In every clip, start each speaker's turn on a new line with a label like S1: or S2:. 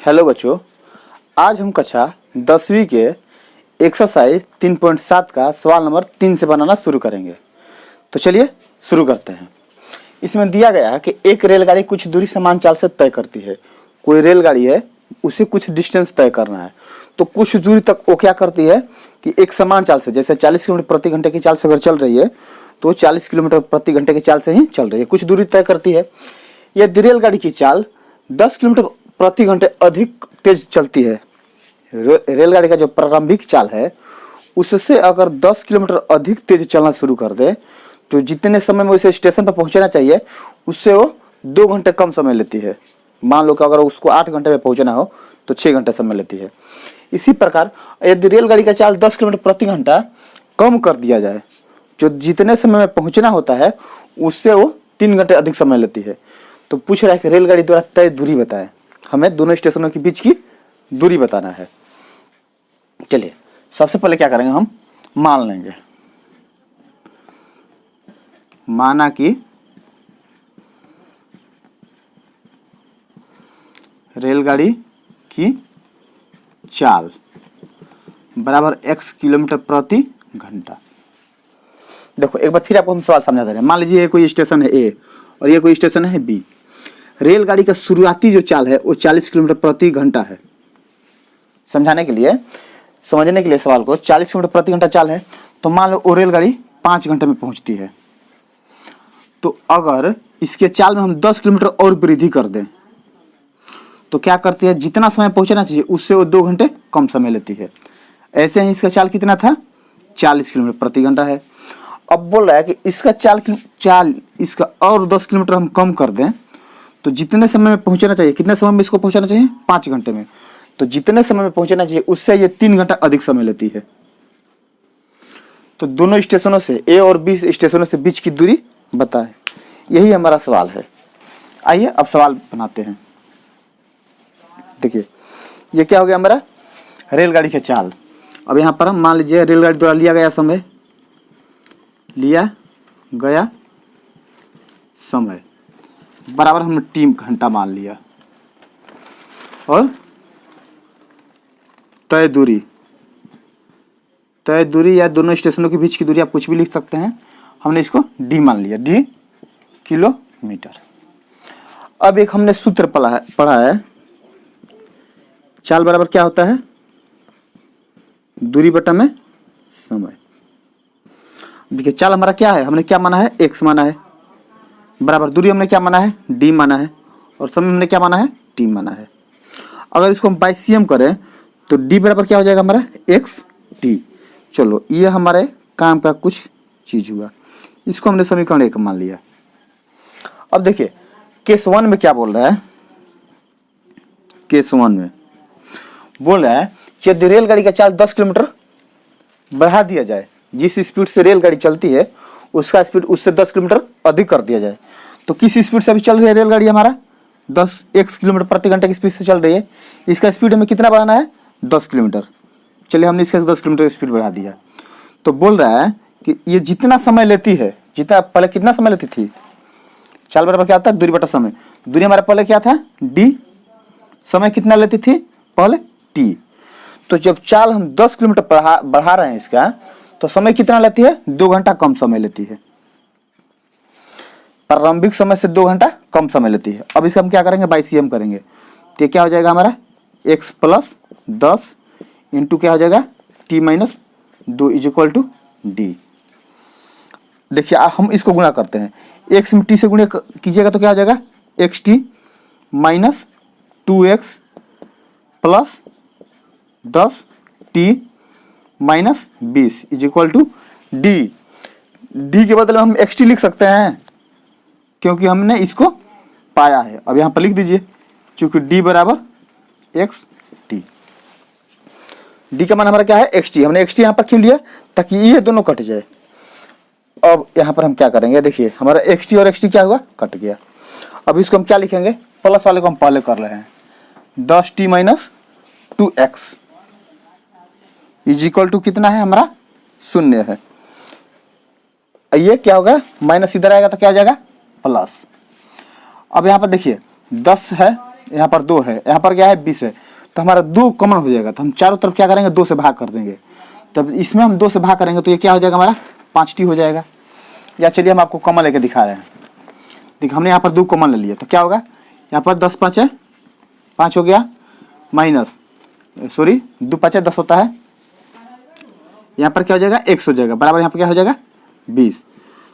S1: Hello बच्चों, आज हम कक्षा 10वीं के एक्सरसाइज 3.7 का सवाल नंबर 3 से बनाना शुरू करेंगे। तो चलिए शुरू करते हैं। इसमें दिया गया है कि एक रेलगाड़ी कुछ दूरी समान चाल से तय करती है। कोई रेलगाड़ी है, उसे कुछ डिस्टेंस तय करना है, तो कुछ दूरी तक वो क्या करती है कि एक समान चाल से, जैसे 40 किलोमीटर प्रति घंटे की चाल से अगर चल रही है तो 40 किलोमीटर प्रति घंटे की चाल से ही चल रही है, कुछ दूरी तय करती है। यदि रेलगाड़ी की चाल 10 किलोमीटर प्रति घंटे अधिक तेज चलती है, रेलगाड़ी का जो प्रारंभिक चाल है उससे अगर 10 किलोमीटर अधिक तेज चलना शुरू कर दे तो जितने समय में उसे स्टेशन पर पहुंचना चाहिए उससे वो 2 घंटे कम समय लेती है। मान लो कि अगर उसको 8 घंटे में पहुंचना हो तो 6 घंटे समय लेती है। इसी प्रकार यदि रेलगाड़ी का चाल 10 किलोमीटर प्रति घंटा कम कर दिया जाए, जो जितने समय में पहुंचना होता है उससे वो 3 घंटे अधिक समय लेती है। तो पूछ रहा है कि रेलगाड़ी द्वारा तय दूरी बताएं, हमें दोनों स्टेशनों के बीच की दूरी बताना है। चलिए सबसे पहले क्या करेंगे, हम मान लेंगे, माना कि रेलगाड़ी की चाल बराबर x किलोमीटर प्रति घंटा। देखो एक बार फिर आपको हम सवाल समझा दे रहे हैं। मान लीजिए ये कोई स्टेशन है A और ये कोई स्टेशन है B। रेलगाड़ी का शुरुआती जो चाल है वो 40 किलोमीटर प्रति घंटा है। समझाने के लिए, समझने के लिए सवाल को, 40 किलोमीटर प्रति घंटा चाल है तो मान लो वो रेलगाड़ी 5 घंटे में पहुंचती है। तो अगर इसके चाल में हम 10 किलोमीटर और वृद्धि कर दें तो क्या करती है, जितना समय पहुंचना चाहिए उससे वो 2 घंटे कम समय लेती है। ऐसे ही इसका चाल कितना था, 40 किलोमीटर प्रति घंटा है। अब बोल रहा है कि इसका चाल इसका और 10 किलोमीटर हम कम कर दें तो जितने समय में पहुंचना चाहिए, कितने समय में इसको पहुंचना चाहिए, 5 घंटे में, तो जितने समय में पहुंचना चाहिए उससे ये 3 घंटा अधिक समय लेती है। तो दोनों स्टेशनों से, A और B स्टेशनों से बीच की दूरी बताएं, यही हमारा सवाल है। आइए अब सवाल बनाते हैं। देखिए ये क्या हो गया हमारा, रेलगाड़ी का चाल। अब यहाँ पर हम मान लीजिए रेलगाड़ी द्वारा लिया गया समय बराबर हमने 3 घंटा मान लिया, और तय दूरी या दोनों स्टेशनों के बीच की दूरी आप कुछ भी लिख सकते हैं, हमने इसको D मान लिया, D किलोमीटर। अब एक हमने सूत्र पढ़ा है, चाल बराबर क्या होता है, दूरी बटा में समय। देखिए चाल हमारा क्या है, हमने क्या माना है, x माना है, बराबर दूरी हमने क्या माना है, D माना है, और समय हमने क्या माना है, T माना है। अगर इसको हम बाई CM करें तो D बराबर क्या हो जाएगा हमारा, XT। चलो ये हमारे काम का कुछ चीज हुआ, इसको हमने समीकरण 1 मान लिया। अब देखिए केस 1 में क्या बोल रहा है, केस 1 में बोल रहा है कि यदि रेलगाड़ी का चाल 10 किलोमीटर बढ़ा दिया जाए, जिस स्पीड से रेलगाड़ी चलती है उसका स्पीड उससे 10 किलोमीटर अधिक कर दिया जाए। तो किस स्पीड से अभी चल रही है रेलगाड़ी हमारा, 10 किलोमीटर प्रति घंटे की स्पीड से चल रही है। इसका स्पीड हमें कितना बढ़ाना है, 10 किलोमीटर। चलिए हमने इसका 10 किलोमीटर स्पीड बढ़ा दिया। तो बोल रहा है कि ये जितना समय लेती है, जितना पहले कितना समय लेती थी, चाल बराबर क्या होता है, दूरी बटा समय। दूरी हमारा पहले क्या था, D, समय कितना लेती थी पहले, T। तो जब चाल हम 10 किलोमीटर बढ़ा रहे हैं इसका, तो समय कितना लेती है, 2 घंटा कम समय लेती है। प्रारंभिक समय से 2 घंटा कम समय लेती है। अब इसका हम क्या करेंगे, बाई CM करेंगे तो क्या हो जाएगा हमारा, x प्लस 10 इंटू क्या हो जाएगा, T minus 2 is equal to D। देखिए हम इसको गुणा करते हैं, x में T से गुणा कीजिएगा तो क्या हो जाएगा, xt minus 2x plus 10t minus 20 is equal to D। D के बदले में हम xt लिख सकते हैं क्योंकि हमने इसको पाया है। अब यहाँ पर लिख दीजिए, चूंकि D बराबर xt। D का मान हमारा क्या है, xt। हमने xt यहाँ पर क्यों लिया, ताकि ये दोनों कट जाए। अब यहाँ पर हम क्या करेंगे, देखिए हमारा xt और xt क्या हुआ, कट गया। अब इसको हम क्या लिखेंगे, प्लस वाले को हम पहले कर रहे हैं, 10t minus 2x is equal to कितना है हमारा, 0 है। ये क्या होगा, माइनस इधर आएगा तो क्या हो जाएगा, प्लस। अब यहाँ पर देखिए 10 है यहाँ पर 2 है, यहाँ पर क्या है 20 है, तो हमारा 2 कॉमन हो जाएगा। तो हम चारों तरफ क्या करेंगे 2 से भाग कर देंगे। तब इसमें हम 2 से भाग करेंगे तो ये क्या हो जाएगा हमारा 5t हो जाएगा। या चलिए हम आपको कॉमन लेके दिखा रहे हैं। देखिए हमने यहाँ पर 2 कॉमन ले लिया तो क्या होगा, यहाँ पर 10 5 है, 5 हो गया, माइनस 2 5 10 होता है, यहाँ पर क्या हो जाएगा x हो जाएगा, बराबर यहाँ पर क्या हो जाएगा 20।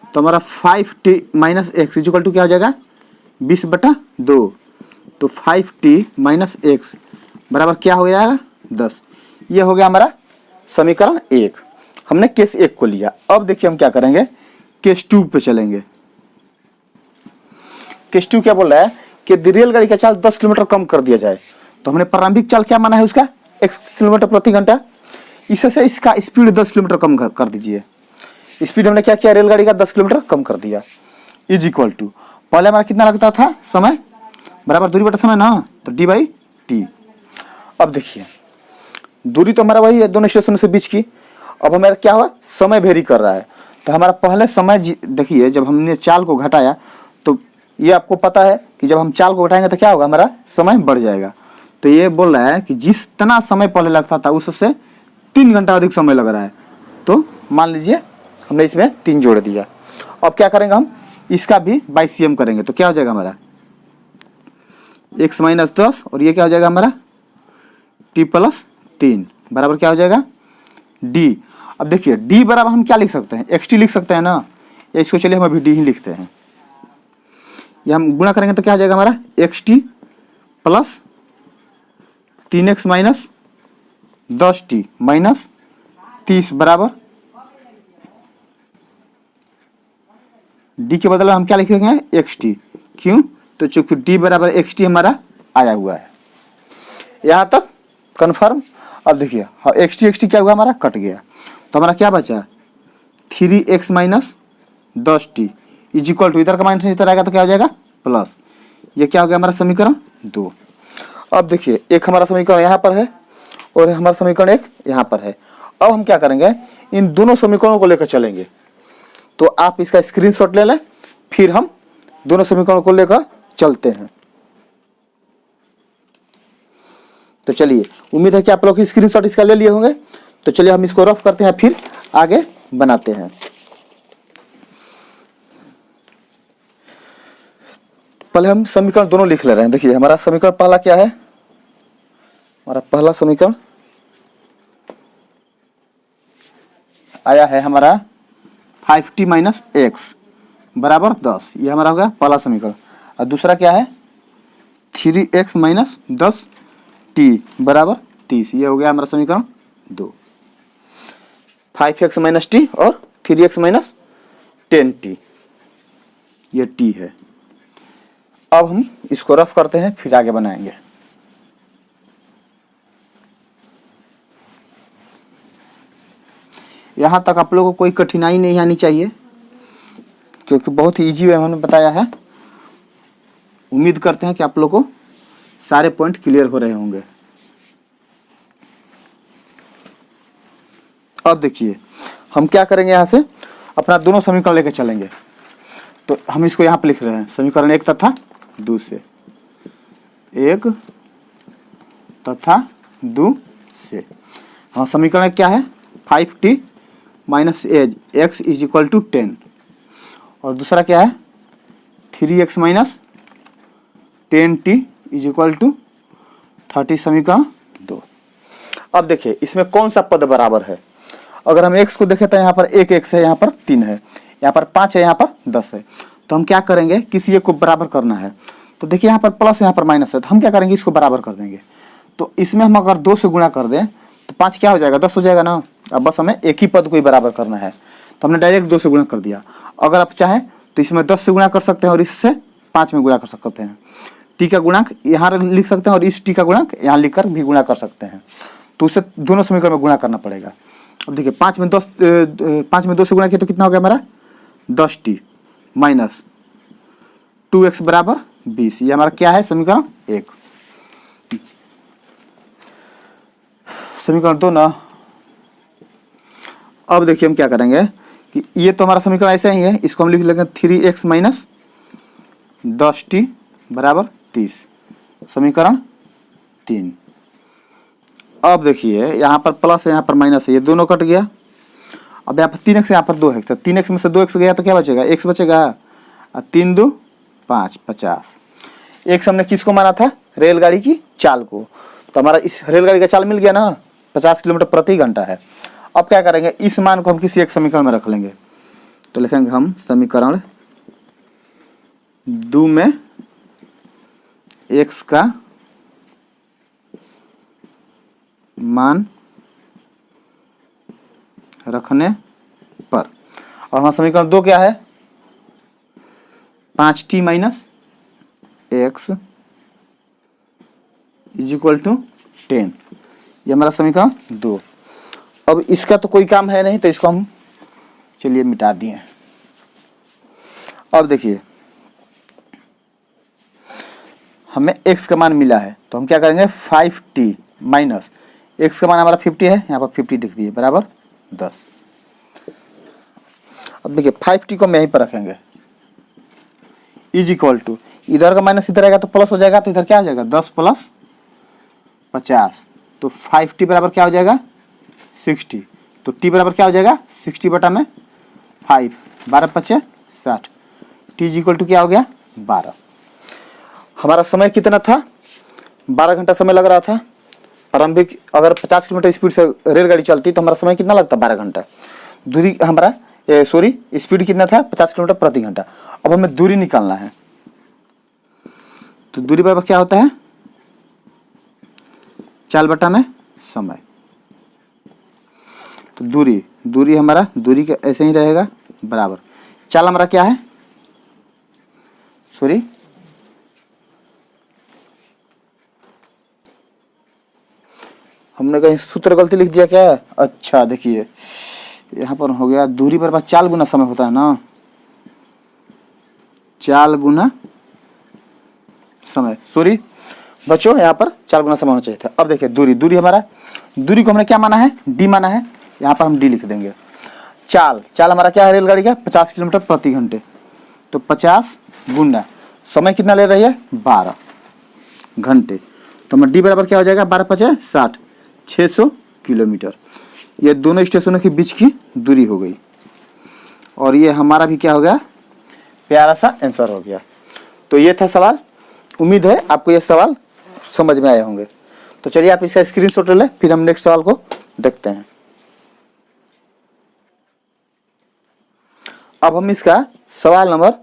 S1: तो हमारा 5t minus x equal to क्या हो जाएगा 20/2। तो 5t माइनस एक्स बराबर क्या हो जाएगा 10। ये हो गया हमारा समीकरण 1। हमने केस 1 को लिया। अब देखिए हम क्या करेंगे, केस 2 पे चलेंगे। केस 2 क्या बोल रहा है कि रेलगाड़ी का चाल 10 किलोमीटर कम कर दिया जाए। तो हमने प्रारंभिक चाल क्या माना है उसका x किलोमीटर प्रति घंटा, इससे इसका स्पीड 10 किलोमीटर कम कर दीजिए। स्पीड हमने क्या किया, रेलगाड़ी का 10 किलोमीटर कम कर दिया। इज इक्वल टू पहले हमारा कितना लगता था समय, बराबर दूरी बटा समय ना, तो d/t। अब देखिए दूरी तो हमारा वही है दोनों स्टेशन से बीच की। अब हमारा क्या हुआ, समय वेरी कर रहा है। तो हमारा पहले समय देखिए जब हमने चाल को घटाया तो ये आपको पता है कि जब हम चाल को घटाएंगे तो क्या होगा, हमारा समय बढ़ जाएगा। तो ये बोल रहा है कि जितना समय पहले लगता था उससे 3 घंटा अधिक समय लग रहा है। तो मान लीजिए हमने इसमें 3 जोड़ दिया। अब क्या करेंगे हम, इसका भी बाई cm करेंगे तो क्या हो जाएगा हमारा x माइनस 10 और ये क्या हो जाएगा हमारा t+3 बराबर क्या हो जाएगा d। अब देखिए d बराबर हम क्या लिख सकते हैं, xt लिख सकते हैं ना, या इसको चलिए हम अभी d ही लिखते हैं। ये हम गुणा करेंगे तो क्या हो जाएगा हमारा xt plus 3x minus 10t minus 30 बराबर d के बदले हम क्या लिखेंगे xt। क्यों, तो चूंकि d बराबर xt हमारा आया हुआ है। यहाँ तक कन्फर्म। अब देखिए xt क्या हुआ हमारा कट गया, तो हमारा क्या बचा 3x minus 10t is equal to, इधर का माइनस इधर आएगा तो क्या हो जाएगा प्लस। ये क्या हो गया हमारा समीकरण 2। अब देखिए एक हमारा समीकरण यहाँ पर है और हमारा समीकरण एक यहाँ पर है। अब हम क्या करेंगे, इन दोनों समीकरणों को लेकर चलेंगे। तो आप इसका स्क्रीनशॉट ले लें, फिर हम दोनों समीकरणों को लेकर चलते हैं। तो चलिए उम्मीद है कि आप लोग स्क्रीनशॉट इसका ले लिए होंगे। तो चलिए हम इसको रफ करते हैं फिर आगे बनाते हैं। पहले हम समीकरण दोनों लिख ले रहे हैं। देखिए हमारा समीकरण पहला क्या है, हमारा पहला समीकरण आया है हमारा 5t माइनस एक्स बराबर 10। ये हमारा होगा पहला समीकरण। और दूसरा क्या है 3x माइनस 10t बराबर 30। ये हो गया हमारा समीकरण 2। 5x माइनस टी और 3x माइनस 10t, ये t है। अब हम इसको रफ करते हैं फिर आगे बनाएंगे। यहाँ तक आप लोगों को कोई कठिनाई नहीं आनी चाहिए क्योंकि बहुत ही इजी वे हमने बताया है। उम्मीद करते हैं कि आप लोगों को सारे पॉइंट क्लियर हो रहे होंगे। अब देखिए हम क्या करेंगे, यहाँ से अपना दोनों समीकरण लेकर चलेंगे। तो हम इसको यहाँ पे लिख रहे हैं समीकरण 1 तथा 2 से, 1 तथा 2 से। हाँ समीकरण क्या है 5t minus as x is equal to 10 और दूसरा क्या है 3x minus 10t is equal to 30 समीकरण 2। अब देखिए इसमें कौन सा पद बराबर है। अगर हम x को देखें तो यहाँ पर 1x है, यहाँ पर 3 है, यहाँ पर 5 है, यहाँ पर 10 है। तो हम क्या करेंगे, किसी एक को बराबर करना है। तो देखिए यहाँ पर प्लस यहाँ पर माइनस है, तो हम क्या करेंगे इसको बराबर कर देंगे। तो इसमें हम अगर 2 से गुणा कर दें तो 5 क्या हो जाएगा 10 हो जाएगा ना। अब बस हमें एक ही पद को ही बराबर करना है, तो हमने डायरेक्ट 2 से गुणा कर दिया। अगर आप चाहें तो इसमें 10 से गुणा कर सकते हैं और इससे 5 में गुणा कर सकते हैं। टी का गुणांक यहाँ लिख सकते हैं और इस टी का गुणांक यहाँ लिखकर भी गुणा कर सकते हैं। तो उससे दोनों समीकरण में गुणा करना पड़ेगा। अब देखिए 5 में 2 से गुणा किया तो कितना हो गया हमारा 10t माइनस 2x बराबर 20। ये हमारा क्या है समीकरण 1। समीकरण 2 ना। अब देखिए हम क्या करेंगे कि ये तो हमारा समीकरण ऐसा ही है, इसको हम लिख लेंगे 3x माइनस 10t बराबर 30 समीकरण 3। अब देखिए यहाँ पर प्लस है, यहाँ पर माइनस है, ये दोनों कट गया। अब यहाँ पर 3x, यहाँ पर 2x, तो 3x में से 2x गया तो क्या बचेगा, x बचेगा। और 3 2 5, 50। x हमने किसको माना था, रेलगाड़ी की चाल को, तो हमारा इस रेलगाड़ी का चाल मिल गया ना, 50 किलोमीटर प्रति घंटा है। अब क्या करेंगे, इस मान को हम किसी एक समीकरण में रख लेंगे। तो लिखेंगे हम समीकरण 2 में x का मान रखने पर, और हमारा समीकरण 2 क्या है, 5t minus x is equal to 10। ये हमारा समीकरण 2। अब इसका तो कोई काम है नहीं, तो इसको हम चलिए मिटा दिए। अब देखिए हमें x का मान मिला है, तो हम क्या करेंगे, 5t माइनस x का मान हमारा 50 है, यहाँ पर 50 लिख दिए, बराबर 10। अब देखिए 5t को हम यहीं पर रखेंगे, इज इक्वल टू, इधर का माइनस इधर आएगा तो प्लस हो जाएगा, तो इधर क्या हो जाएगा, 10 प्लस 50, तो 5t बराबर क्या हो जाएगा, 60। तो t बराबर क्या हो जाएगा, 60 बटा में 5, 12 5 60, t इज इक्वल टू क्या हो गया, 12। हमारा समय कितना था, 12 घंटा समय लग रहा था। प्रारंभिक अगर 50 किलोमीटर स्पीड से रेलगाड़ी चलती तो हमारा समय कितना लगता, 12 घंटा। दूरी हमारा स्पीड कितना था, 50 किलोमीटर प्रति घंटा। अब हमें दूरी निकालना है, तो दूरी बराबर क्या होता है, चाल बटा में समय। तो दूरी हमारा, दूरी का ऐसे ही रहेगा, बराबर चाल हमारा क्या है, हमने कहीं सूत्र गलती लिख दिया क्या। अच्छा देखिए यहाँ पर हो गया, दूरी बराबर चाल गुना समय होता है ना, चाल गुना समय, बच्चों यहाँ पर चाल गुना समय होना चाहिए था। अब देखिए दूरी हमारा, दूरी को हमने क्या माना है, डी माना है, यहाँ पर हम डी लिख देंगे। चाल हमारा क्या है, रेलगाड़ी का 50 किलोमीटर प्रति घंटे, तो 50 गुना समय कितना ले रही है, 12 घंटे, तो हमारा डी बराबर क्या हो जाएगा, 12 5 60, 600 किलोमीटर। ये दोनों स्टेशनों के बीच की दूरी हो गई, और ये हमारा भी क्या हो गया, प्यारा सा आंसर हो गया। तो ये था सवाल। उम्मीद है आपको ये सवाल समझ में आए होंगे। तो चलिए आप इसका स्क्रीनशॉट ले लें, फिर हम नेक्स्ट सवाल को देखते हैं। अब हम इसका सवाल नंबर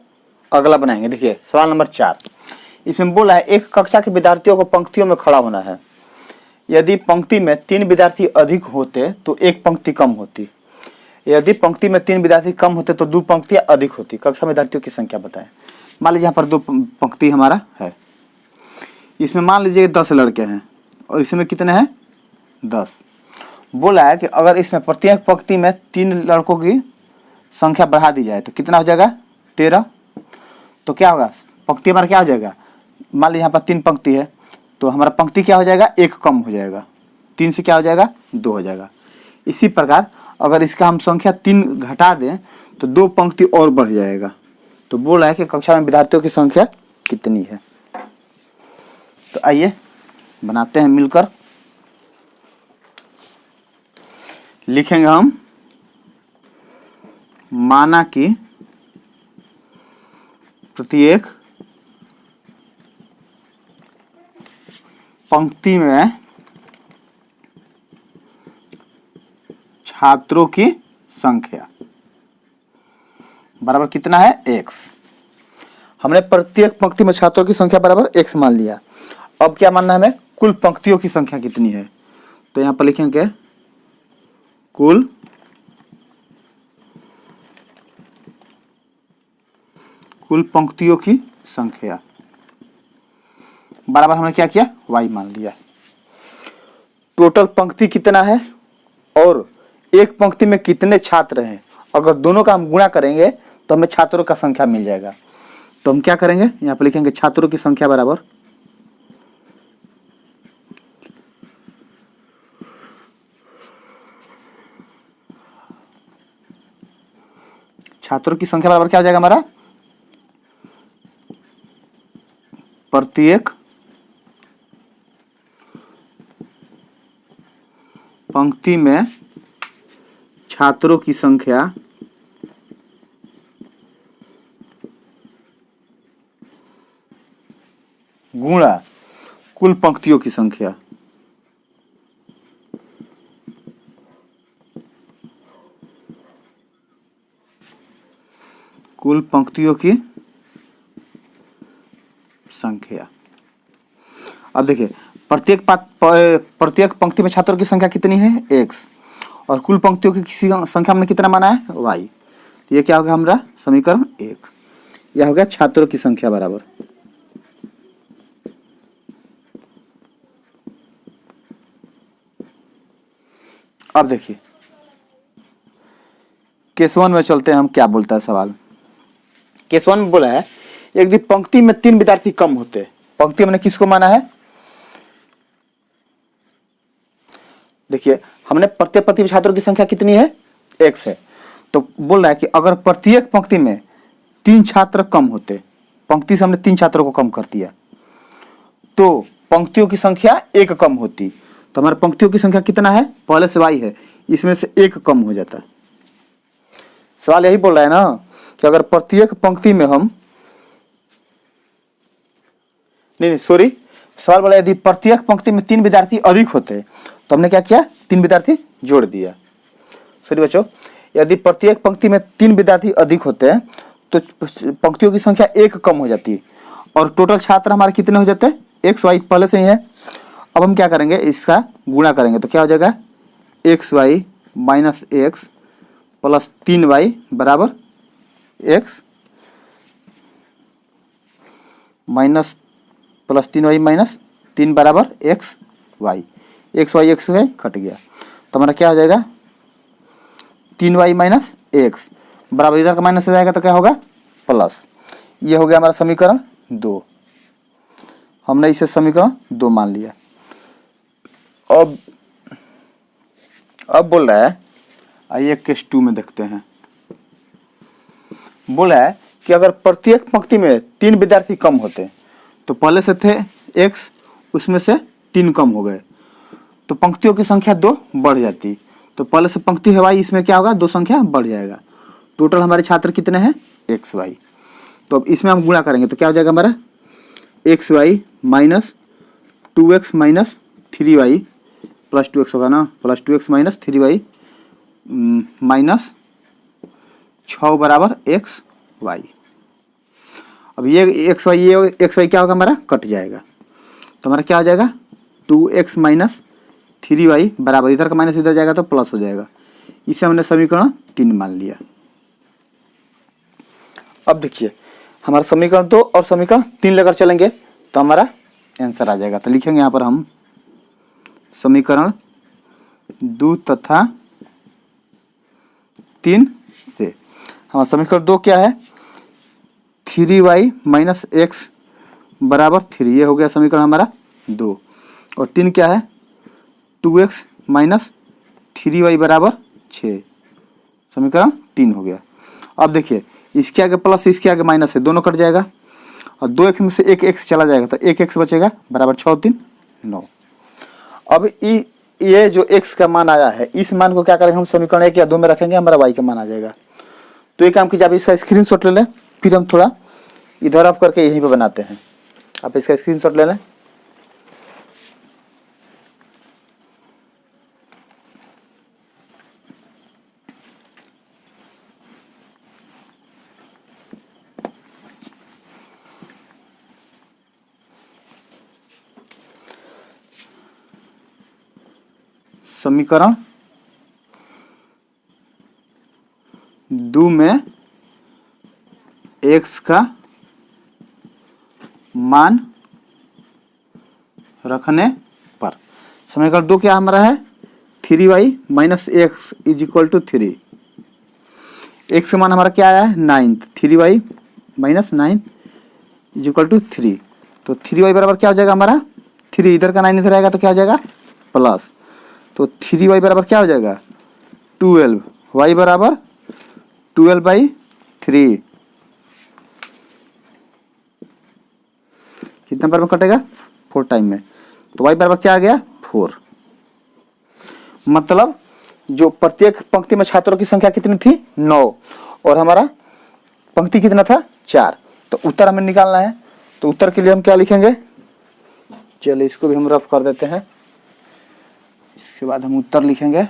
S1: अगला बनाएंगे। देखिए सवाल नंबर 4, इसमें बोला है एक कक्षा के विद्यार्थियों को पंक्तियों में खड़ा होना है। यदि पंक्ति में 3 विद्यार्थी अधिक होते तो एक पंक्ति कम होती, यदि पंक्ति में 3 विद्यार्थी कम होते तो 2 पंक्तियां अधिक होती। कक्षा में विद्यार्थियों की संख्या बताएं। मान लीजिए यहाँ पर 2 पंक्ति हमारा है, इसमें मान लीजिए 10 लड़के हैं और इसमें कितने हैं, 10। बोला है कि अगर इसमें प्रत्येक पंक्ति में 3 लड़कों की संख्या बढ़ा दी जाए तो कितना हो जाएगा, 13। तो क्या होगा, पंक्ति हमारा क्या हो जाएगा, मान लीजिए यहाँ पर 3 पंक्ति है, तो हमारा पंक्ति क्या हो जाएगा, 1 कम हो जाएगा, 3 से क्या हो जाएगा, 2 हो जाएगा। इसी प्रकार अगर इसका हम संख्या 3 घटा दें तो 2 पंक्ति और बढ़ जाएगा। तो बोल रहा है कि कक्षा में विद्यार्थियों की संख्या कितनी है। तो आइए बनाते हैं मिलकर। लिखेंगे हम, माना कि प्रत्येक पंक्ति में छात्रों की संख्या बराबर कितना है, x। हमने प्रत्येक पंक्ति में छात्रों की संख्या बराबर x मान लिया। अब क्या मानना है हमें, कुल पंक्तियों की संख्या कितनी है। तो यहां पर लिखेंगे कुल पंक्तियों की संख्या बराबर हमने क्या किया, y मान लिया। टोटल पंक्ति कितना है और एक पंक्ति में कितने छात्र हैं, अगर दोनों का हम गुणा करेंगे तो हमें छात्रों का संख्या मिल जाएगा। तो हम क्या करेंगे, यहाँ पर लिखेंगे छात्रों की संख्या बराबर क्या हो जाएगा हमारा, प्रत्येक पंक्ति में छात्रों की संख्या गुणा कुल पंक्तियों की संख्या। कुल पंक्तियों की संख्या। अब देखिए प्रत्येक पंक्ति में छात्रों की संख्या कितनी है x, और कुल पंक्तियों की किसी संख्या हमने कितना माना है y। तो ये क्या होगा हमारा समीकरण 1। यह हो गया छात्रों की संख्या बराबर। अब देखिए केस 1 में चलते हैं हम, क्या बोलता है सवाल। केस 1 में बोला है यदि पंक्ति में 3 विद्यार्थी कम होते, पंक्ति हमने किसको माना है, देखिए हमने प्रत्येक पंक्ति में छात्रों की संख्या कितनी है x है। तो बोल रहा है कि अगर प्रत्येक पंक्ति में 3 छात्र कम होते, पंक्ति से हमने 3 छात्रों को कम कर दिया, तो पंक्तियों की संख्या 1 कम होती। तो हमारे पंक्तियों की संख्या कितना है, पहले से y है, इसमें से 1 कम हो जाता। सवाल यही बोल रहा है ना कि अगर प्रत्येक पंक्ति में हम सवाल बोला यदि प्रत्येक पंक्ति में 3 विद्यार्थी अधिक होते, तो हमने क्या किया 3 विद्यार्थी जोड़ दिया। सॉरी बच्चों, यदि प्रत्येक पंक्ति में 3 विद्यार्थी अधिक होते हैं तो पंक्तियों की संख्या 1 कम हो जाती और टोटल छात्र हमारे कितने हो जाते हैं, एक्स वाई पहले से ही है। अब हम क्या करेंगे, इसका गुणा करेंगे तो क्या हो जाएगा x y minus x plus 3y बराबर x minus plus 3y minus 3 बराबर एक्स वाई। एक्स वाई कट गया तो हमारा क्या हो जाएगा 3y माइनस एक्स बराबर, इधर का माइनस हो जाएगा तो क्या होगा प्लस। ये हो गया हमारा समीकरण 2। हमने इसे समीकरण 2 मान लिया। अब बोल रहा है, आइए केस 2 में देखते हैं। बोला है कि अगर प्रत्येक पंक्ति में 3 विद्यार्थी कम होते, तो पहले से थे x, उसमें से 3 कम हो गए, तो पंक्तियों की संख्या 2 बढ़ जाती। तो पहले से पंक्ति है y, इसमें क्या होगा 2 संख्या बढ़ जाएगा। टोटल हमारे छात्र कितने हैं एक्स वाई। तो अब इसमें हम गुणा करेंगे तो क्या हो जाएगा हमारा x y minus 2x minus 3y plus 2x होगा ना, plus 2x minus 3y minus 6 बराबर एक्स वाई। अब ये एक्स वाई क्या होगा हमारा कट जाएगा, तो हमारा क्या हो जाएगा 2x माइनस 3y बराबर, इधर का माइनस इधर जाएगा तो प्लस हो जाएगा। इसे हमने समीकरण 3 मान लिया। अब देखिए हमारा समीकरण 2 और समीकरण 3 लेकर चलेंगे तो हमारा आंसर आ जाएगा। तो लिखेंगे यहाँ पर हम समीकरण 2 तथा 3 से। हमारा समीकरण 2 क्या है 3y माइनस एक्स बराबर 3, ये हो गया समीकरण हमारा 2। और 3 क्या है 2x माइनस 3y बराबर 6, समीकरण 3 हो गया। अब देखिए इसके आगे प्लस इसके आगे माइनस है, दोनों कट जाएगा और 2x में से एक x चला जाएगा तो एक x बचेगा बराबर 6 3 9। अब ये जो x का मान आया है, इस मान को क्या करेंगे हम समीकरण 1 या 2 में रखेंगे, हमारा y का मान आ जाएगा। तो ये काम कीजिए, आप इसका स्क्रीनशॉट ले लें, फिर हम थोड़ा इधर अप करके यहीं पे बनाते हैं। आप इसका स्क्रीनशॉट ले लें। समीकरण 2 में x का मान रखने पर समीकरण 2 क्या हमारा है 3y minus x is equal to 3। X का मान हमारा क्या आया है 9, 3y minus 9 is equal to 3। तो 3y बराबर क्या हो जाएगा हमारा 3, इधर का 9 इधर आएगा तो क्या हो जाएगा प्लस। तो 3y बराबर क्या हो जाएगा 12, y बराबर 12/3। कितना बार में कटेगा 4 टाइम में, तो y बराबर क्या आ गया 4। मतलब जो प्रत्येक पंक्ति में छात्रों की संख्या कितनी थी 9 और हमारा पंक्ति कितना था 4। तो उत्तर हमें निकालना है। तो उत्तर के लिए हम क्या लिखेंगे, चलिए इसको भी हम रफ कर देते हैं, इसके बाद हम उत्तर लिखेंगे।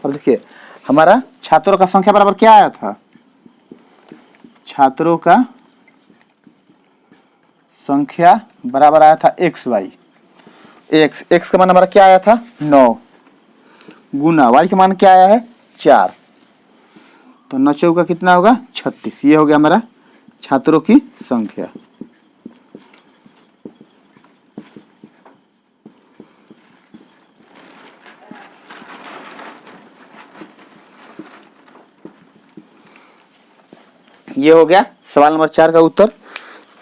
S1: अब देखिए हमारा छात्रों का संख्या बराबर क्या आया था, छात्रों का संख्या बराबर आया था एक्स वाई। एक्स का मान हमारा क्या आया था 9 गुना वाई का मान क्या आया है 4। तो 9 चौका कितना होगा 36। ये हो गया हमारा छात्रों की संख्या। ये हो गया सवाल नंबर 4 का उत्तर।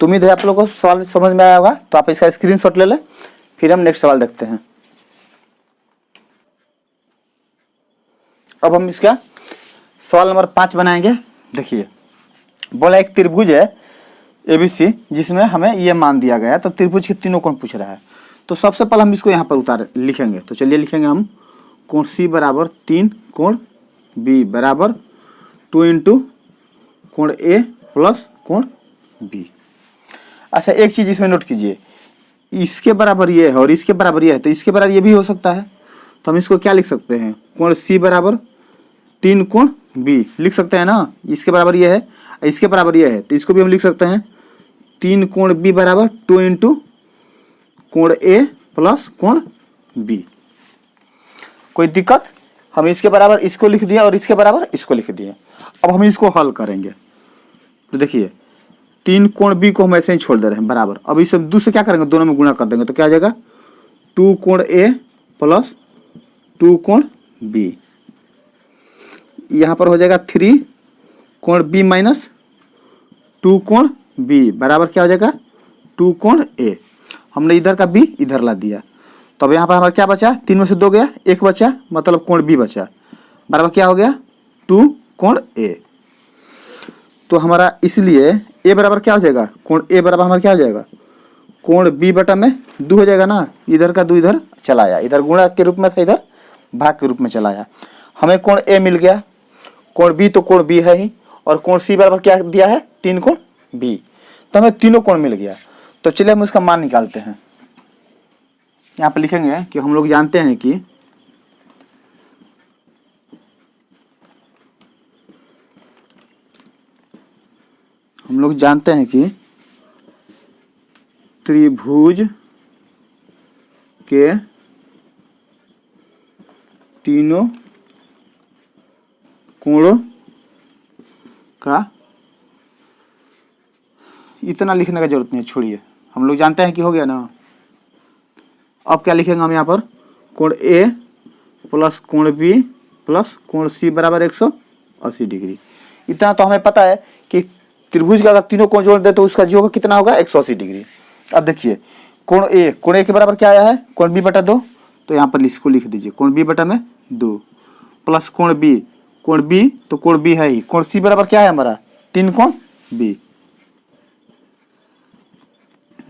S1: तो उम्मीद है आप लोगों को सवाल समझ में आया होगा। तो आप इसका स्क्रीनशॉट ले लें, फिर हम नेक्स्ट सवाल देखते हैं। अब हम इसका सवाल नंबर 5 बनाएंगे। देखिए बोला एक त्रिभुज है एबीसी जिसमें हमें ये मान दिया गया है। तो त्रिभुज के तीनों कोण पूछ रहा है। तो सबसे पहले हम इसको यहाँ पर लिखेंगे। तो चलिए लिखेंगे हम कोण सी बराबर 3 कोण बी बराबर 2 इंटू कोण ए प्लस कोण बी। अच्छा एक चीज इसमें नोट कीजिए, इसके बराबर ये है और इसके बराबर ये है, तो इसके बराबर ये भी हो सकता है। तो हम इसको क्या लिख सकते हैं, कोण सी बराबर 3 कोण बी लिख सकते हैं ना। इसके बराबर ये है, इसके बराबर ये है, तो इसको भी हम लिख सकते हैं 3 कोण बी बराबर 2 इंटू कोण ए प्लस कोण बी। कोई दिक्कत? हम इसके बराबर इसको लिख दिए और इसके बराबर इसको लिख दिए। अब हम इसको हल करेंगे। तो देखिए 3 कोण बी को हम ऐसे ही छोड़ दे रहे हैं बराबर। अब इसे दूसरे क्या करेंगे, दोनों में गुणा कर देंगे। तो क्या आ जाएगा 2 कोण ए प्लस 2 कोण बी। यहाँ पर हो जाएगा 3 कोण बी माइनस 2 कोण बी बराबर क्या हो जाएगा 2 कोण ए। हमने इधर का बी इधर ला दिया। तो अब यहाँ पर हमारा क्या बचा, 3 में से 2 गया, 1 बचा, मतलब कोण बी बचा बराबर क्या हो गया 2 कोण ए। तो हमारा इसलिए ए बराबर क्या हो जाएगा, कोण ए बराबर हमारा क्या हो जाएगा कोण बी बटा में 2 हो जाएगा ना। इधर का 2 इधर चला आया, इधर गुणा के रूप में था, इधर भाग के रूप में चला आया। हमें कोण ए मिल गया, कोण बी तो कोण बी है ही, और कोण सी बराबर क्या दिया है 3 कोण बी। तो हमें तीनों कोण मिल गया। तो चलिए हम इसका मान निकालते हैं। यहाँ पर लिखेंगे कि हम लोग जानते हैं कि त्रिभुज के तीनों कोणों का, इतना लिखने का जरूरत नहीं है, छोड़िए, हम लोग जानते हैं कि हो गया ना। अब क्या लिखेंगे हम यहाँ पर, कोण ए प्लस कोण बी प्लस कोण सी बराबर 180 डिग्री। इतना तो हमें पता है कि त्रिभुज का अगर तीनों कोण जोड़ दे तो उसका जो होगा कितना होगा 180 डिग्री। अब देखिए कोण ए के बराबर क्या आया है कोण बी बटा 2। तो यहाँ पर इसको लिख दीजिए कोण बी बटा में 2 प्लस कोण बी तो कोण बी है ही, कोण सी बराबर क्या है हमारा 3 कोण बी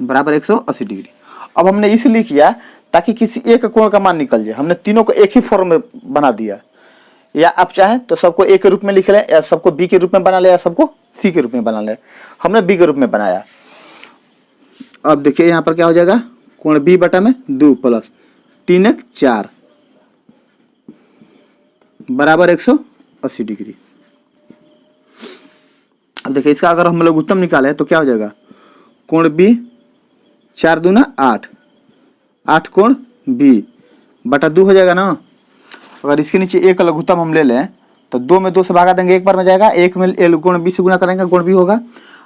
S1: बराबर 180 डिग्री। अब हमने इसलिए किया ताकि किसी एक कोण का मान निकल जाए। हमने तीनों को एक ही फॉर्म में बना दिया, या आप चाहें तो सबको ए के रूप में लिख लें, या सबको बी के रूप में बना ले, या सबको सी के रूप में बना ले। हमने बी के रूप में बनाया। अब देखिए यहाँ पर क्या हो जाएगा कोण बी बटा में 2 प्लस 3 1 4 बराबर 180 डिग्री। अब देखिए इसका अगर हम लोग उत्तम निकाले तो क्या हो जाएगा कोण बी 4 दूना 8 कोण बी बटा 2 हो जाएगा ना। अगर इसके नीचे एक लघुत्तम हम ले लें तो 2 में 2 से भागा देंगे, एक बार में जाएगा, 1 में एल कोण बी से गुणा करेंगे कोण बी होगा।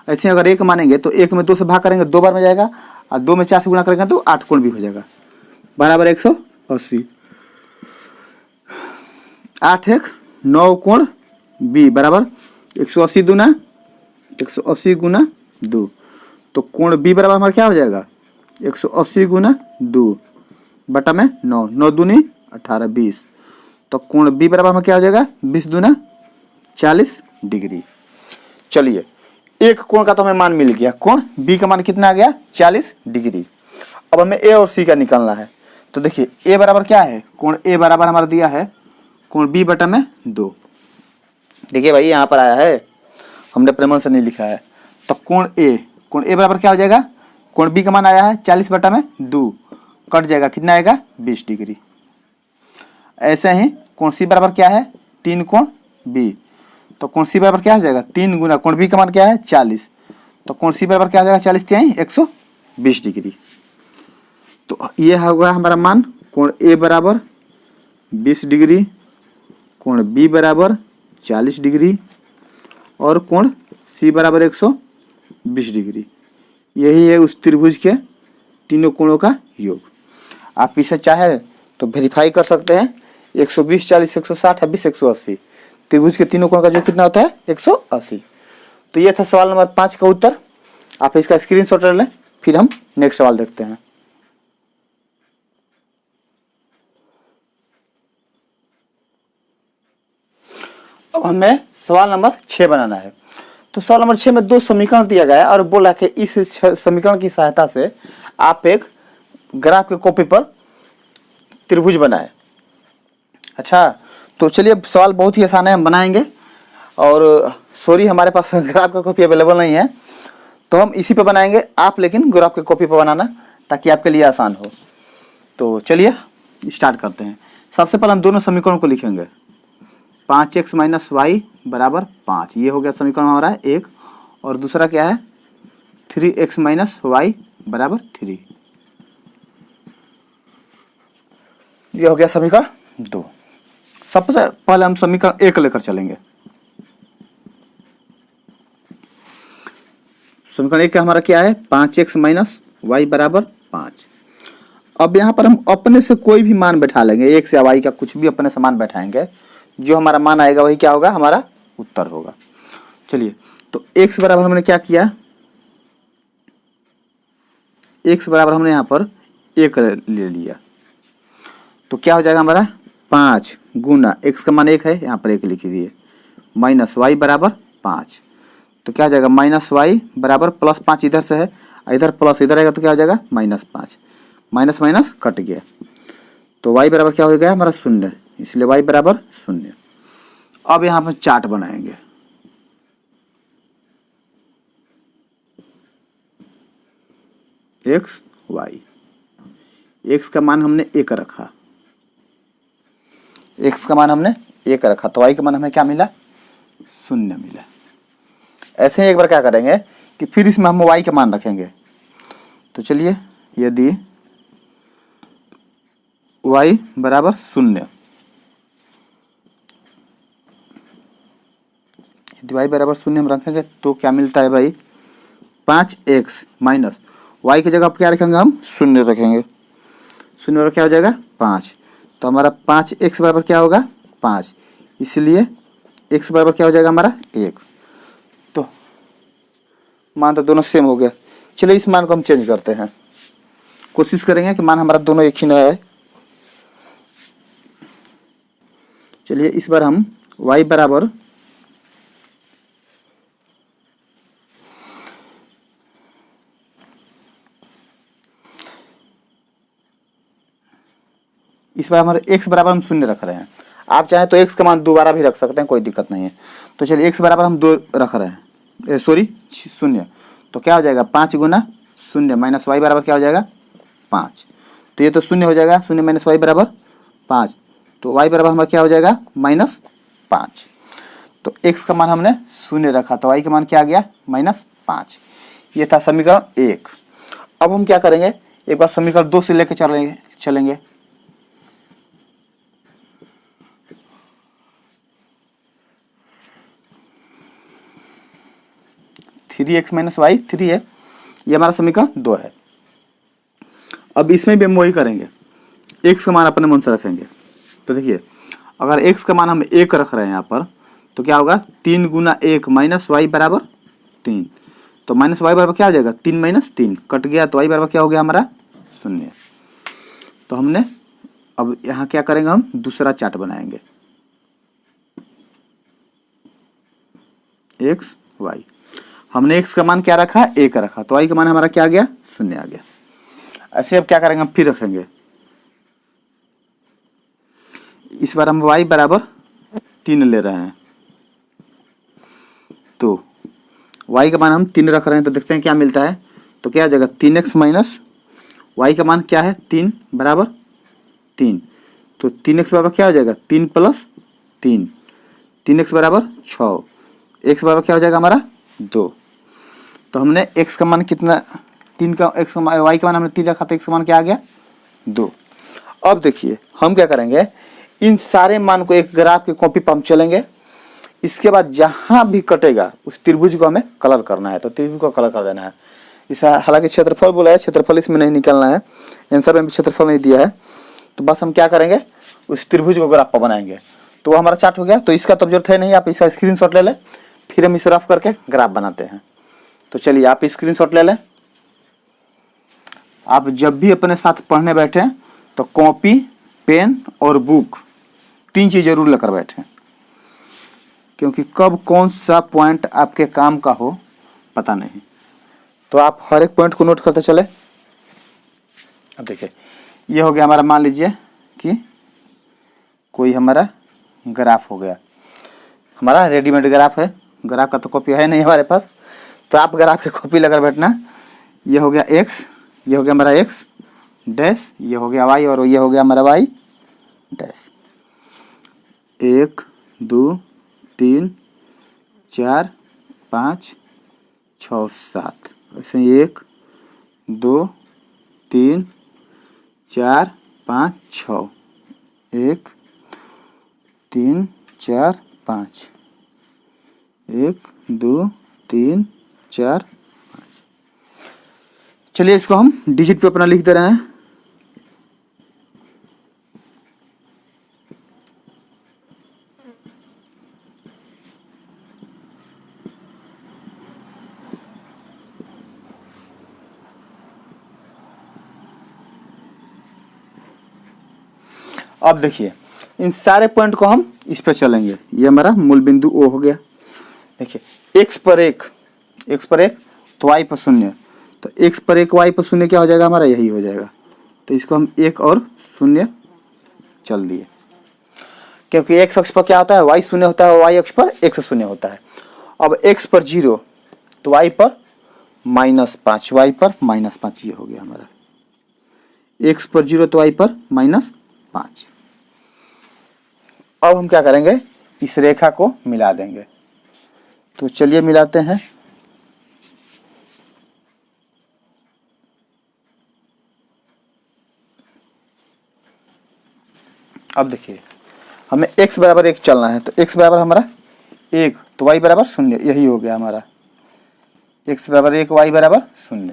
S1: ऐसे अगर 1 मानेंगे तो 1 में 2 से भाग करेंगे 2 बार में जाएगा, और 2 में 4 से गुणा करेंगे तो 8 कोण बी हो जाएगा बराबर 180। 8 1 9 कोण बी बराबर 180 दूना 180 गुना 2। तो कोण बी बराबर हमारा क्या हो जाएगा 180 गुना 2 बटा में 9 दूनी 18 20। तो कोण बी बराबर में क्या हो जाएगा 20 दूना 40 डिग्री। चलिए एक कोण का तो हमें मान मिल गया, कोण बी का मान कितना आ गया 40 डिग्री। अब हमें ए और सी का निकालना है। तो देखिए ए बराबर क्या है, कोण ए बराबर हमारा दिया है कोण बी बटा में 2। देखिए भाई यहाँ पर आया है, हमने अपने मन से नहीं लिखा है। तो कोण ए बराबर क्या हो जाएगा, कोण बी का मान आया है 40 बटा में 2, कट जाएगा कितना आएगा 20 डिग्री। ऐसे ही कोण सी बराबर क्या है 3 कोण बी, तो कोण सी बराबर क्या हो जाएगा 3 गुना कोण बी का मान क्या है 40, तो कोण सी बराबर क्या हो जाएगा 40 तिहाई 120 डिग्री। तो ये होगा हमारा मान, कोण ए बराबर 20 डिग्री, कोण बी बराबर 40 डिग्री और कोण सी बराबर 120 डिग्री। यही है उस त्रिभुज के तीनों कोणों का योग। आप इसे चाहे तो वेरीफाई कर सकते हैं, 120 40 160 20 180 त्रिभुज के तीनों कोण का जो कितना होता है 180। तो ये था सवाल नंबर 5 का उत्तर। आप इसका स्क्रीनशॉट ले लें, फिर हम नेक्स्ट सवाल देखते हैं। अब हमें सवाल नंबर 6 बनाना है। तो सवाल नंबर 6 में 2 समीकरण दिया गया है और बोला कि इस समीकरण की सहायता से आप एक ग्राफ के कॉपी पर त्रिभुज बनाए। अच्छा, तो चलिए सवाल बहुत ही आसान है, हम बनाएंगे। और सॉरी हमारे पास ग्राफ का कॉपी अवेलेबल नहीं है, तो हम इसी पे बनाएंगे। आप लेकिन ग्राफ के कॉपी पर बनाना ताकि आपके लिए आसान हो। तो चलिए स्टार्ट करते हैं। सबसे पहले हम दोनों समीकरणों को लिखेंगे। 5x माइनस वाई बराबर 5, ये हो गया समीकरण हमारा एक। और दूसरा क्या है 3x माइनस वाई बराबर 3, ये हो गया समीकरण 2। सबसे पहले हम समीकरण एक लेकर चलेंगे। समीकरण एक का हमारा क्या है 5x माइनस वाई बराबर 5। अब यहाँ पर हम अपने से कोई भी मान बैठा लेंगे, x या y का कुछ भी अपने से मान बैठाएंगे, जो हमारा मान आएगा वही क्या होगा हमारा उत्तर होगा। चलिए, तो x बराबर हमने क्या किया, x बराबर हमने यहाँ पर 1 ले लिया। तो क्या हो जाएगा हमारा 5 गुना x का मान 1 है, यहाँ पर 1 लिख दिए, माइनस वाई बराबर 5। तो क्या हो जाएगा माइनस वाई बराबर प्लस 5 इधर से है, इधर प्लस इधर आएगा तो क्या हो जाएगा -5, माइनस माइनस कट गया। तो y बराबर क्या हो गया हमारा 0, इसलिए y बराबर 0। अब यहाँ पर चार्ट बनाएंगे। x y, x का मान हमने 1 रखा, x का मान हमने 1 रखा, तो y का मान हमें क्या मिला 0 मिला। ऐसे ही एक बार क्या करेंगे कि फिर इसमें हम y का मान रखेंगे। तो चलिए, यदि y बराबर 0, यदि y बराबर 0 हम रखेंगे तो क्या मिलता है भाई 5x माइनस y की जगह क्या रखेंगे हम 0 रखेंगे, 0 बराबर क्या हो जाएगा 5। तो हमारा 5x बराबर क्या होगा 5, इसलिए x बराबर क्या हो जाएगा हमारा 1। तो मान तो दोनों सेम हो गया। चलिए इस मान को हम चेंज करते हैं, कोशिश करेंगे कि मान हमारा दोनों एक ही ना है। चलिए इस बार हम y बराबर इस बार हमारे x बराबर हम 0 रख रहे हैं। आप चाहें तो x का मान दोबारा भी रख सकते हैं, कोई दिक्कत नहीं है। तो चलिए x बराबर हम 2 रख रहे हैं, सॉरी 0। तो क्या हो जाएगा 5 गुना 0 माइनस वाई बराबर क्या हो जाएगा 5। तो ये तो 0 हो जाएगा, 0 माइनस वाई बराबर 5। तो y बराबर हमारा क्या हो जाएगा -5। तो x का मान हमने 0 रखा, तो y का मान क्या आ गया -5। ये था समीकरण 1। अब हम क्या करेंगे, एक बार समीकरण 2 से लेकर चलेंगे। 3x माइनस वाई 3 है, ये हमारा समीकरण 2 है। अब इसमें भी हम वही करेंगे, x का मान अपने मन से रखेंगे। तो देखिए, अगर x का मान हम 1 रख रहे हैं यहाँ पर, तो क्या होगा 3 गुना 1 माइनस वाई बराबर 3। तो माइनस वाई बराबर क्या हो जाएगा 3 माइनस 3 कट गया, तो y बराबर क्या हो गया हमारा 0। तो हमने अब यहाँ क्या करेंगे, हम दूसरा चार्ट बनाएंगे x y। हमने x का मान क्या रखा, 1 रखा, तो y का मान हमारा क्या आ गया, 0 आ गया। ऐसे अब क्या करेंगे, हम फिर रखेंगे, इस बार हम y बराबर 3 ले रहे हैं, तो y का मान हम 3 रख रहे हैं, तो देखते हैं क्या मिलता है। तो क्या आ जाएगा, 3x माइनस y का मान क्या है, 3 बराबर 3, तो 3x बराबर क्या हो जाएगा, 3 प्लस 3, 3x बराबर 6, x बराबर क्या हो जाएगा हमारा 2। तो हमने x का मान कितना, 3 का x का y का मान हमने 3 रखा, तो x का मान क्या आ गया 2। अब देखिए हम क्या करेंगे, इन सारे मान को एक ग्राफ की कॉपी पर हम चलेंगे, इसके बाद जहां भी कटेगा उस त्रिभुज को हमें कलर करना है, तो त्रिभुज को कलर कर देना है। इस हालांकि क्षेत्रफल बोला है, क्षेत्रफल इसमें नहीं निकलना है, आंसर में भी क्षेत्रफल नहीं दिया है, तो बस हम क्या करेंगे, उस त्रिभुज को ग्राफ पर बनाएंगे, तो वो हमारा चार्ट हो गया। तो इसका तो जरूरत है नहीं, आप इसका स्क्रीनशॉट ले लें, फिर हम इसे रफ करके ग्राफ बनाते हैं। तो चलिए आप स्क्रीनशॉट ले लें। आप जब भी अपने साथ पढ़ने बैठे तो कॉपी, पेन और बुक 3 चीज जरूर लेकर बैठें, क्योंकि कब कौन सा पॉइंट आपके काम का हो पता नहीं। तो आप हर एक पॉइंट को नोट करते चले। अब देखिए ये हो गया हमारा, मान लीजिए कि कोई हमारा ग्राफ हो गया, हमारा रेडीमेड ग्राफ है, ग्राफ का तो कॉपी है नहीं हमारे पास, तो आप ग्राफ की कॉपी लेकर बैठना। ये हो गया x, ये हो गया हमारा x डैश, ये हो गया y और ये हो गया हमारा y डैश। 1 2 3 4 5 6 7, ऐसे 1 2 3 4 5 6, 1 3 4 5, 1 2 3 4 5। चलिए इसको हम डिजिट पे अपना लिख दे रहे हैं। अब देखिए इन सारे पॉइंट को हम इस पे चलेंगे, ये हमारा मूल बिंदु O हो गया। देखिए x पर 1 तो y पर 0, तो x पर 1 y पर 0 क्या हो जाएगा हमारा, यही हो जाएगा। तो इसको हम 1 और 0 चल दिए, क्योंकि x अक्ष पर क्या होता है, y 0 होता है, y अक्ष पर x 0 होता है। अब x पर 0 तो y पर -5, y पर -5, ये हो गया हमारा, x पर 0 तो y पर -5। अब हम क्या करेंगे, इस रेखा को मिला देंगे, तो चलिए मिलाते हैं। अब देखिए हमें x बराबर 1 चलना है, तो x बराबर हमारा 1 तो y बराबर 0, यही हो गया हमारा, x बराबर 1 y बराबर 0।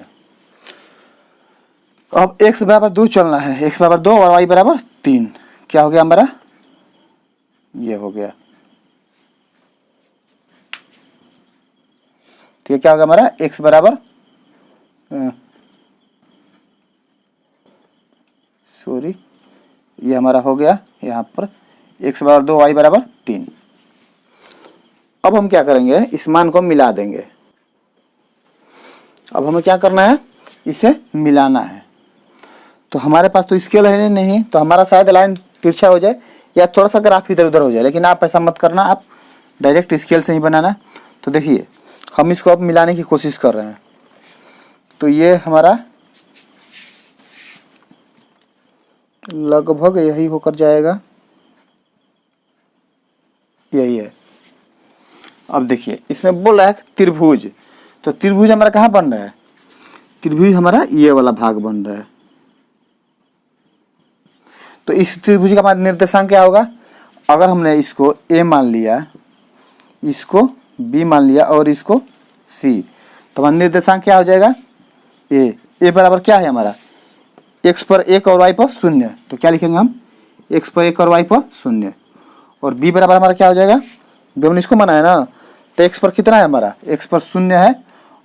S1: अब x बराबर 2 चलना है, x बराबर 2 और y बराबर 3, क्या हो गया हमारा, ये हो गया। तो ये क्या होगा हमारा, x बराबर ये हमारा हो गया यहाँ पर x बराबर 2 y बराबर 3। अब हम क्या करेंगे, इस मान को मिला देंगे। अब हमें क्या करना है, इसे मिलाना है। तो हमारे पास तो स्केल है नहीं, तो हमारा शायद लाइन तिरछा हो जाए या थोड़ा सा ग्राफ इधर उधर हो जाए, लेकिन आप ऐसा मत करना, आप डायरेक्ट स्केल से ही बनाना। तो देखिए हम इसको अब मिलाने की कोशिश कर रहे हैं, तो ये हमारा लगभग यही होकर जाएगा, यही है। अब देखिए इसमें बोल रहा है त्रिभुज, तो त्रिभुज हमारा कहाँ बन रहा है, त्रिभुज हमारा ये वाला भाग बन रहा है। तो इस त्रिभुज का निर्देशांक क्या होगा, अगर हमने इसको a मान लिया, इसको b मान लिया और इसको c, तो हमारा निर्देशांक क्या हो जाएगा, a बराबर क्या है हमारा, x पर 1 और y पर 0, तो क्या लिखेंगे हम, x पर 1 और y पर 0, और b बराबर हमारा क्या हो जाएगा, b हमने इसको माना है ना, तो x पर कितना है हमारा, x पर 0 है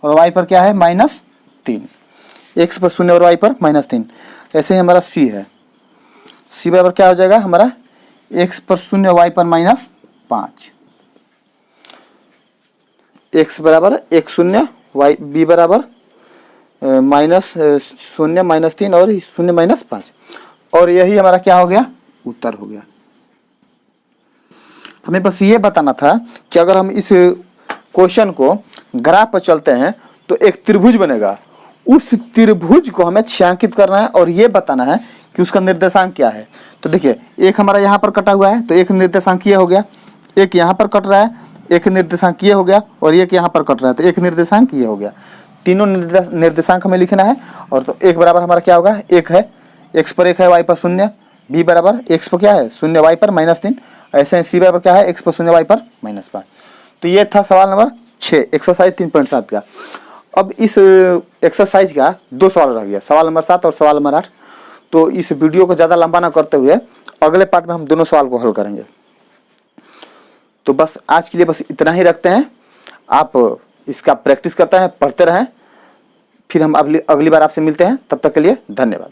S1: और y पर क्या है -3, x पर 0 और y पर -3। ऐसे ही हमारा c है, c बराबर क्या हो जाएगा हमारा, x पर 0 y पर -5, एक्स बराबर 1 शून्य, वाई बी बराबर माइनस 0 माइनस 3 और 0 माइनस 5, और यही हमारा क्या हो गया, उत्तर हो गया। हमें बस ये बताना था कि अगर हम इस क्वेश्चन को ग्राफ पर चलते हैं तो एक त्रिभुज बनेगा, उस त्रिभुज को हमें छायांकित करना है और ये बताना है कि उसका निर्देशांक क्या है। तो देखिए एक हमारा यहाँ पर कटा हुआ है तो एक निर्देशांक ये हो गया, एक यहाँ पर कट रहा है, एक निर्देशांक ये हो गया, और एक यहाँ पर कट रहा है तो एक निर्देशांक ये हो गया। तीनों निर्देशांक हमें लिखना है। और तो एक बराबर हमारा क्या होगा, एक है, एक्स पर 1 है, वाई पर 0, बी बराबर एक्स पर क्या है 0, वाई पर -3, ऐसे सी बराबर क्या है एक्स पर 0, वाई पर -5। तो ये था सवाल नंबर 6 एक्सरसाइज 3.7 का। अब इस एक्सरसाइज का 2 सवाल रह गया, सवाल नंबर 7 और सवाल नंबर 8। तो इस वीडियो को ज़्यादा लंबा ना करते हुए अगले पार्ट में हम दोनों सवाल को हल करेंगे। तो बस आज के लिए बस इतना ही रखते हैं। आप इसका प्रैक्टिस करते हैं, पढ़ते रहें, फिर हम अगली बार आपसे मिलते हैं। तब तक के लिए धन्यवाद।